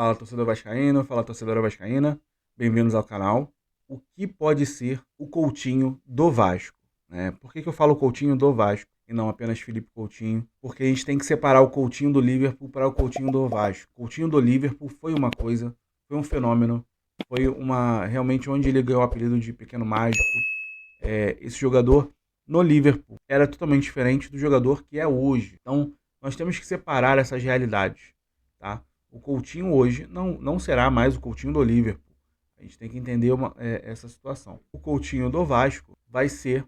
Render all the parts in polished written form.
Fala, torcedor vascaíno, fala, torcedora vascaína, bem-vindos ao canal. O que pode ser o Coutinho do Vasco, né? Por que eu falo Coutinho do Vasco e não apenas Felipe Coutinho? Porque a gente tem que separar o Coutinho do Liverpool para o Coutinho do Vasco. O Coutinho do Liverpool foi uma coisa, foi um fenômeno, foi realmente onde ele ganhou o apelido de Pequeno Mágico. Esse jogador no Liverpool era totalmente diferente do jogador que é hoje. Então, nós temos que separar essas realidades, tá? O Coutinho hoje não será mais o Coutinho do Liverpool. A gente tem que entender essa situação. O Coutinho do Vasco vai ser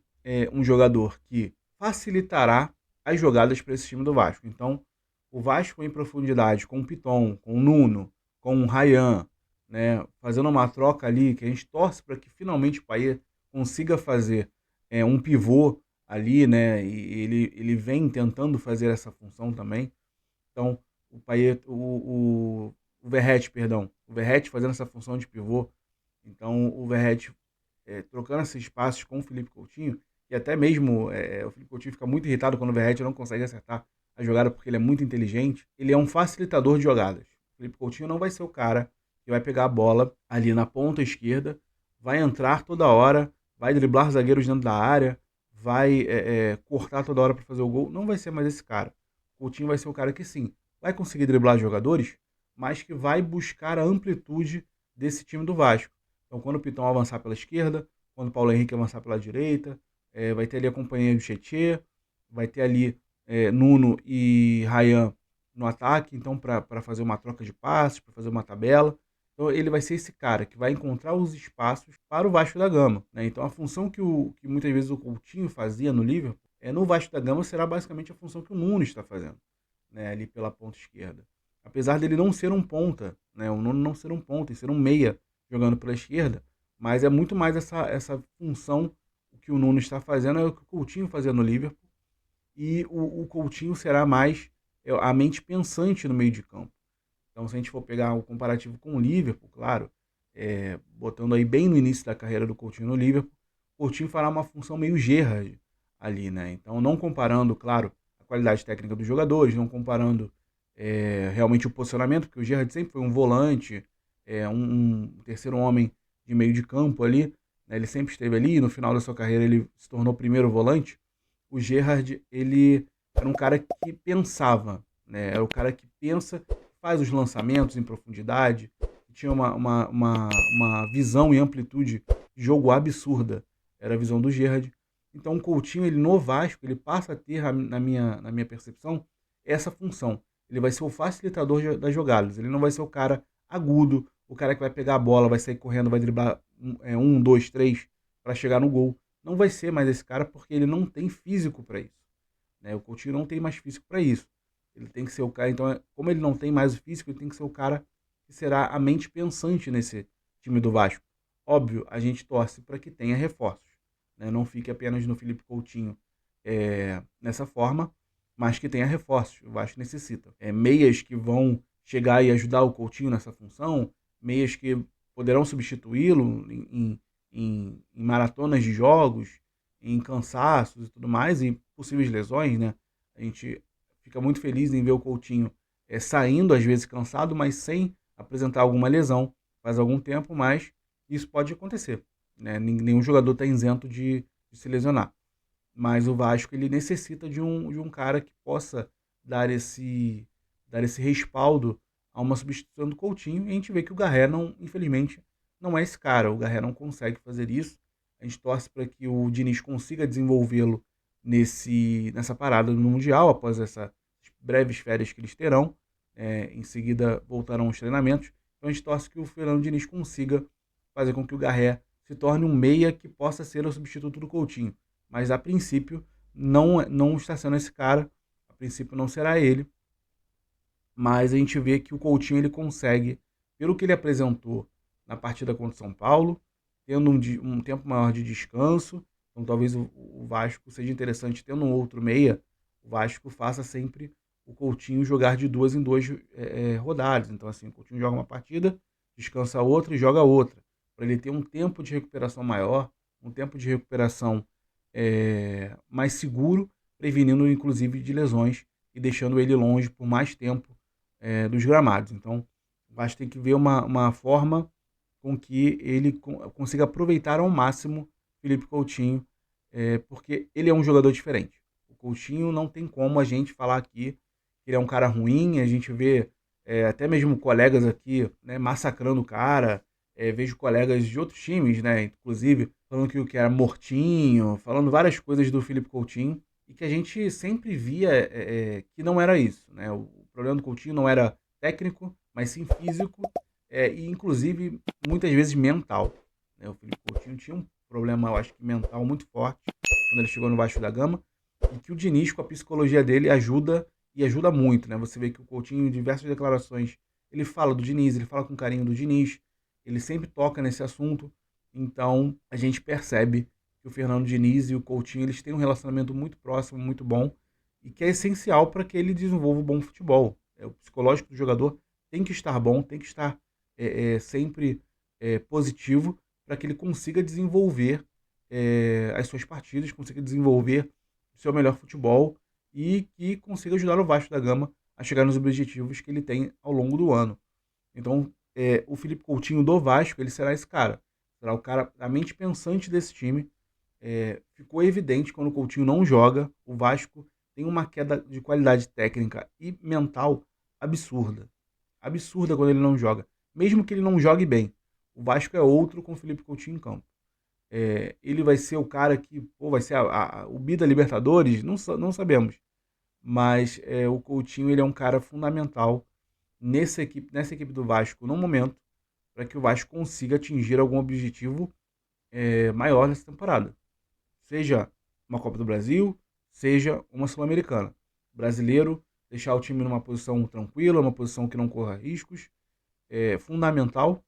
um jogador que facilitará as jogadas para esse time do Vasco. Então, o Vasco em profundidade com o Piton, com o Nuno, com o Ryan, né, fazendo uma troca ali, que a gente torce para que finalmente o Payet consiga fazer um pivô ali, né, e ele vem tentando fazer essa função também. Então, o Payet, o Verratti, perdão, o Verratti fazendo essa função de pivô. Então, o Verratti trocando esses passos com o Felipe Coutinho, e até mesmo o Felipe Coutinho fica muito irritado quando o Verratti não consegue acertar a jogada porque ele é muito inteligente. Ele é um facilitador de jogadas. O Felipe Coutinho não vai ser o cara que vai pegar a bola ali na ponta esquerda, vai entrar toda hora, vai driblar zagueiros dentro da área, vai cortar toda hora para fazer o gol. Não vai ser mais esse cara. O Coutinho vai ser o cara que sim, vai conseguir driblar jogadores, mas que vai buscar a amplitude desse time do Vasco. Então, quando o Pitão avançar pela esquerda, quando o Paulo Henrique avançar pela direita, vai ter ali a companhia do Tietê, vai ter ali Nuno e Ryan no ataque, então para fazer uma troca de passes, para fazer uma tabela. Então ele vai ser esse cara que vai encontrar os espaços para o Vasco da Gama, né? Então a função que muitas vezes o Coutinho fazia no Liverpool, no Vasco da Gama será basicamente a função que o Nuno está fazendo, né? Ali pela ponta esquerda. Apesar dele não ser um ponta, né? O Nuno não ser um ponta e ser um meia jogando pela esquerda, mas é muito mais essa função que o Nuno está fazendo, é o que o Coutinho fazia no Liverpool, e o Coutinho será mais a mente pensante no meio de campo. Então, se a gente for pegar o comparativo com o Liverpool, claro, botando aí bem no início da carreira do Coutinho no Liverpool, o Coutinho fará uma função meio Gerrard ali, né? Então, não comparando, claro, a qualidade técnica dos jogadores, não comparando realmente o posicionamento, porque o Gerrard sempre foi um volante, um terceiro homem de meio de campo ali, né? Ele sempre esteve ali, e no final da sua carreira ele se tornou o primeiro volante. O Gerrard, ele era um cara que pensava, né? Era o cara que pensa, faz os lançamentos em profundidade, tinha uma visão e amplitude de jogo absurda. Era a visão do Gerrard. Então o Coutinho, ele no Vasco, ele passa a ter, na minha percepção, essa função. Ele vai ser o facilitador das jogadas. Ele não vai ser o cara agudo, o cara que vai pegar a bola, vai sair correndo, vai driblar dois, três para chegar no gol. Não vai ser mais esse cara porque ele não tem físico para isso, né? O Coutinho não tem mais físico para isso. Ele tem que ser o cara, então, como ele não tem mais o físico, ele tem que ser o cara que será a mente pensante nesse time do Vasco. Óbvio, a gente torce para que tenha reforços, né? Não fique apenas no Felipe Coutinho nessa forma, mas que tenha reforços. O Vasco necessita. Meias que vão chegar e ajudar o Coutinho nessa função, meias que poderão substituí-lo em maratonas de jogos, em cansaços e tudo mais, e possíveis lesões, né? A gente fica muito feliz em ver o Coutinho saindo, às vezes cansado, mas sem apresentar alguma lesão faz algum tempo, mas isso pode acontecer, né? Nenhum jogador está isento de se lesionar. Mas o Vasco, ele necessita de um cara que possa dar esse respaldo a uma substituição do Coutinho, e a gente vê que o Garré, não, infelizmente, não é esse cara. O Garré não consegue fazer isso. A gente torce para que o Diniz consiga desenvolvê-lo nessa parada no Mundial, após essas breves férias que eles terão. Em seguida voltarão os treinamentos. Então a gente torce que o Fernando Diniz consiga fazer com que o Garré se torne um meia que possa ser o substituto do Coutinho. Mas a princípio não está sendo esse cara, a princípio não será ele, mas a gente vê que o Coutinho ele consegue, pelo que ele apresentou na partida contra o São Paulo, tendo um tempo maior de descanso, então talvez o Vasco seja interessante tendo um outro meia, o Vasco faça sempre o Coutinho jogar de duas em duas rodadas. Então assim, o Coutinho joga uma partida, descansa outra e joga outra, para ele ter um tempo de recuperação maior, um tempo de recuperação mais seguro, prevenindo inclusive de lesões e deixando ele longe por mais tempo dos gramados. Então, Vasco tem que ver uma forma com que ele consiga aproveitar ao máximo o Felipe Coutinho, porque ele é um jogador diferente. O Coutinho não tem como a gente falar aqui que ele é um cara ruim, a gente vê até mesmo colegas aqui, né, massacrando o cara, vejo colegas de outros times, né, inclusive, falando que o que era mortinho, falando várias coisas do Felipe Coutinho, e que a gente sempre via que não era isso, né? O problema do Coutinho não era técnico, mas sim físico, e inclusive muitas vezes mental, né? O Felipe Coutinho tinha um problema, eu acho que mental muito forte quando ele chegou no Vasco da Gama, e que o Diniz, com a psicologia dele, ajuda e ajuda muito, né? Você vê que o Coutinho, em diversas declarações, ele fala do Diniz, ele fala com carinho do Diniz, ele sempre toca nesse assunto, então a gente percebe que o Fernando Diniz e o Coutinho eles têm um relacionamento muito próximo, muito bom, e que é essencial para que ele desenvolva um bom futebol. O psicológico do jogador tem que estar bom, tem que estar sempre positivo para que ele consiga desenvolver as suas partidas, consiga desenvolver o seu melhor futebol e que consiga ajudar o Vasco da Gama a chegar nos objetivos que ele tem ao longo do ano. Então, o Felipe Coutinho do Vasco, ele será esse cara. Será o cara, a mente pensante desse time. Ficou evidente quando o Coutinho não joga, o Vasco tem uma queda de qualidade técnica e mental absurda. Absurda quando ele não joga. Mesmo que ele não jogue bem. O Vasco é outro com o Felipe Coutinho em campo. Ele vai ser o cara que vai ser o bi da Libertadores? Não sabemos. Mas o Coutinho ele é um cara fundamental nessa equipe do Vasco no momento para que o Vasco consiga atingir algum objetivo maior nessa temporada. Seja uma Copa do Brasil, seja uma Sul-Americana. Brasileiro, deixar o time numa posição tranquila, uma posição que não corra riscos, é fundamental.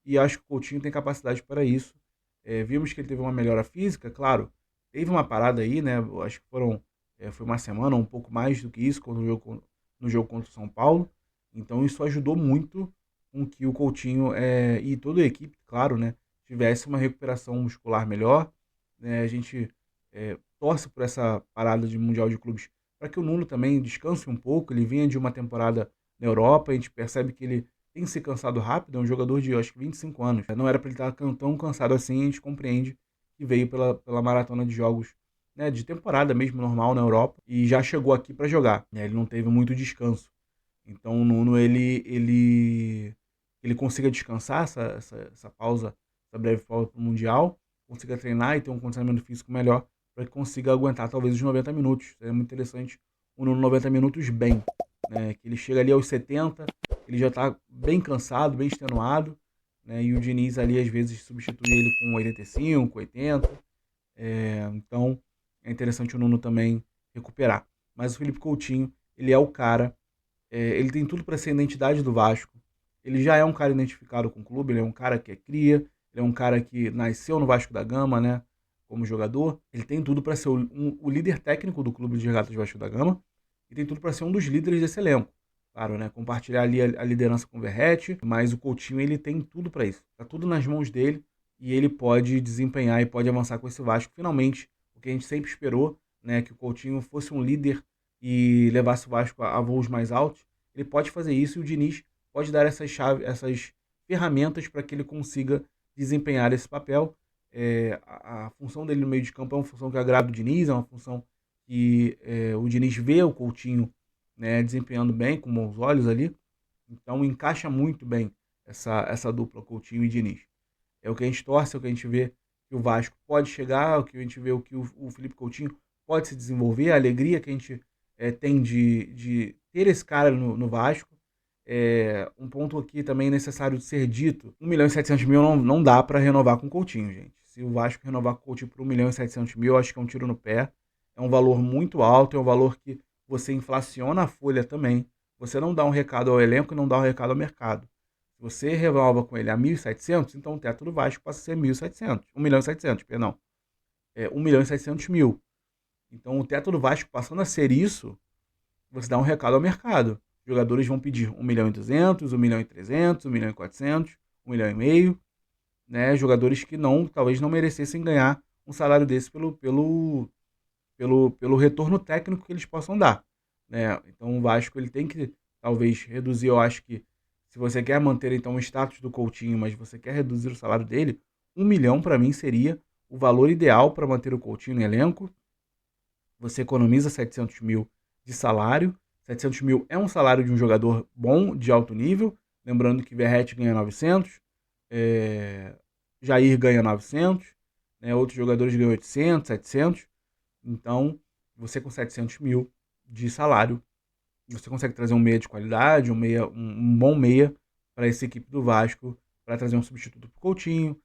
E acho que o Coutinho tem capacidade para isso. Vimos que ele teve uma melhora física, claro. Teve uma parada aí, né? Acho que foi uma semana, um pouco mais do que isso, no jogo contra o São Paulo. Então isso ajudou muito com que o Coutinho e toda a equipe, claro, né, tivesse uma recuperação muscular melhor. Né? A gente torce por essa parada de Mundial de Clubes para que o Nuno também descanse um pouco. Ele vinha de uma temporada na Europa, a gente percebe que ele tem se cansado rápido, é um jogador de, acho que 25 anos. Não era para ele estar tão cansado assim, a gente compreende que veio pela maratona de jogos, né, de temporada mesmo, normal na Europa, e já chegou aqui para jogar. Né? Ele não teve muito descanso. Então o Nuno, ele consiga descansar essa pausa, essa breve pausa para o Mundial, consiga treinar e ter um condicionamento físico melhor para que consiga aguentar talvez os 90 minutos. É muito interessante o Nuno 90 minutos bem, né? Que ele chega ali aos 70, ele já está bem cansado, bem extenuado, né? E o Diniz ali às vezes substitui ele com 85, 80. Então é interessante o Nuno também recuperar. Mas o Felipe Coutinho, ele é o cara, ele tem tudo para ser a identidade do Vasco. Ele já é um cara identificado com o clube, ele é um cara que é cria, ele é um cara que nasceu no Vasco da Gama, né, como jogador. Ele tem tudo para ser o líder técnico do clube de regatas Vasco da Gama e tem tudo para ser um dos líderes desse elenco. Claro, né, compartilhar ali a liderança com o Verratti, mas o Coutinho ele tem tudo para isso. Tá tudo nas mãos dele e ele pode desempenhar e pode avançar com esse Vasco. Finalmente, o que a gente sempre esperou, né, que o Coutinho fosse um líder e levasse o Vasco a voos mais altos. Ele pode fazer isso e o Diniz pode dar essas ferramentas para que ele consiga desempenhar esse papel. A função dele no meio de campo é uma função que agrada o Diniz, é uma função que o Diniz vê o Coutinho, né, desempenhando bem, com bons olhos ali. Então encaixa muito bem essa dupla Coutinho e Diniz. É o que a gente torce, é o que a gente vê que o Vasco pode chegar, é o que a gente vê o que o Felipe Coutinho pode se desenvolver, a alegria que a gente tem de ter esse cara no Vasco. Um ponto aqui também necessário de ser dito: 1.700.000 não dá para renovar com o Coutinho, gente. Se o Vasco renovar com o Coutinho por 1.700.000, acho que é um tiro no pé. É um valor muito alto, é um valor que você inflaciona a folha também. Você não dá um recado ao elenco e não dá um recado ao mercado. Se você renova com ele a 1.700, então o teto do Vasco passa a ser 1.700, 1.700.000, perdão. 1.700.000. Então o teto do Vasco passando a ser isso, você dá um recado ao mercado. Os jogadores vão pedir 1.200.000, 1.300.000, 1.400.000, 1.500.000, né? Jogadores que talvez não merecessem ganhar um salário desse pelo retorno técnico que eles possam dar, né? Então o Vasco ele tem que talvez reduzir, eu acho que Se você quer manter então o status do Coutinho, mas você quer reduzir o salário dele, 1 milhão para mim seria o valor ideal para manter o Coutinho no elenco. Você economiza 700 mil de salário. 700 mil é um salário de um jogador bom, de alto nível. Lembrando que Verratti ganha 900, Jair ganha 900, né? Outros jogadores ganham 800, 700. Então, você com 700 mil de salário, você consegue trazer um meia de qualidade, um bom meia para essa equipe do Vasco, para trazer um substituto para o Coutinho,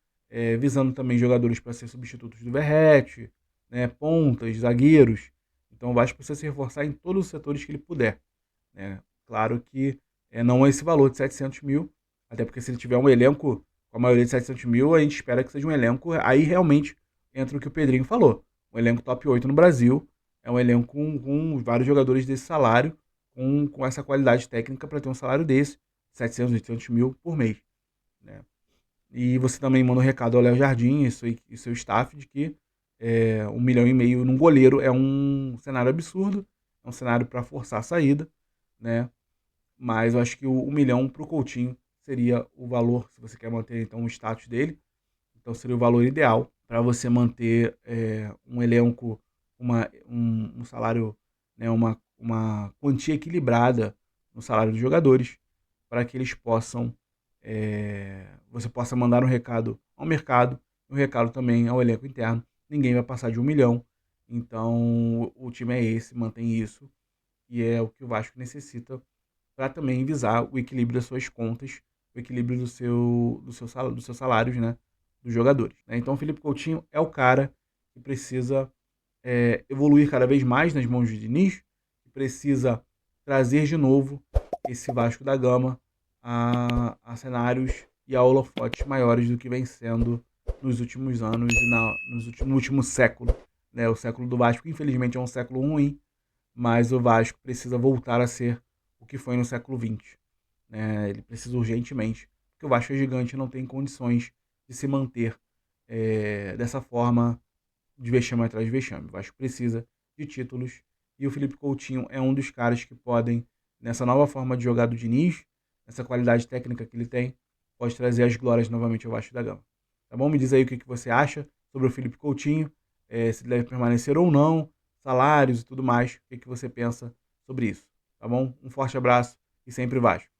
visando também jogadores para ser substitutos do Verratti, né, pontas, zagueiros. Então o Vasco precisa se reforçar em todos os setores que ele puder, né? Claro que não é esse valor de 700 mil, até porque se ele tiver um elenco com a maioria de 700 mil, a gente espera que seja um elenco, aí realmente entra o que o Pedrinho falou, um elenco top 8 no Brasil, é um elenco com vários jogadores desse salário, com essa qualidade técnica para ter um salário desse, 700, 800 mil por mês, né? E você também manda um recado ao Léo Jardim e seu staff de que 1,5 milhão num goleiro é um cenário absurdo, é um cenário para forçar a saída, né? Mas eu acho que o 1 milhão para o Coutinho seria o valor, se você quer manter então o status dele, então seria o valor ideal para você manter um elenco, um salário, né, uma quantia equilibrada no salário dos jogadores, para que eles possam, você possa mandar um recado ao mercado, um recado também ao elenco interno. Ninguém vai passar de 1 milhão, então o time é esse, mantém isso, e é o que o Vasco necessita para também visar o equilíbrio das suas contas, o equilíbrio dos seus salários, né, dos jogadores, né? Então o Felipe Coutinho é o cara que precisa evoluir cada vez mais nas mãos de Diniz, que precisa trazer de novo esse Vasco da Gama a cenários e a holofotes maiores do que vem sendo nos últimos anos e no último século, né? O século do Vasco, infelizmente, é um século ruim, mas o Vasco precisa voltar a ser o que foi no século XX, né? Ele precisa urgentemente, porque o Vasco é gigante e não tem condições de se manter dessa forma, de vexame atrás de vexame. O Vasco precisa de títulos e o Felipe Coutinho é um dos caras que podem, nessa nova forma de jogar do Diniz, essa qualidade técnica que ele tem, pode trazer as glórias novamente ao Vasco da Gama. Tá bom? Me diz aí o que você acha sobre o Felipe Coutinho, se ele deve permanecer ou não, salários e tudo mais, o que você pensa sobre isso. Tá bom? Um forte abraço e sempre Vasco.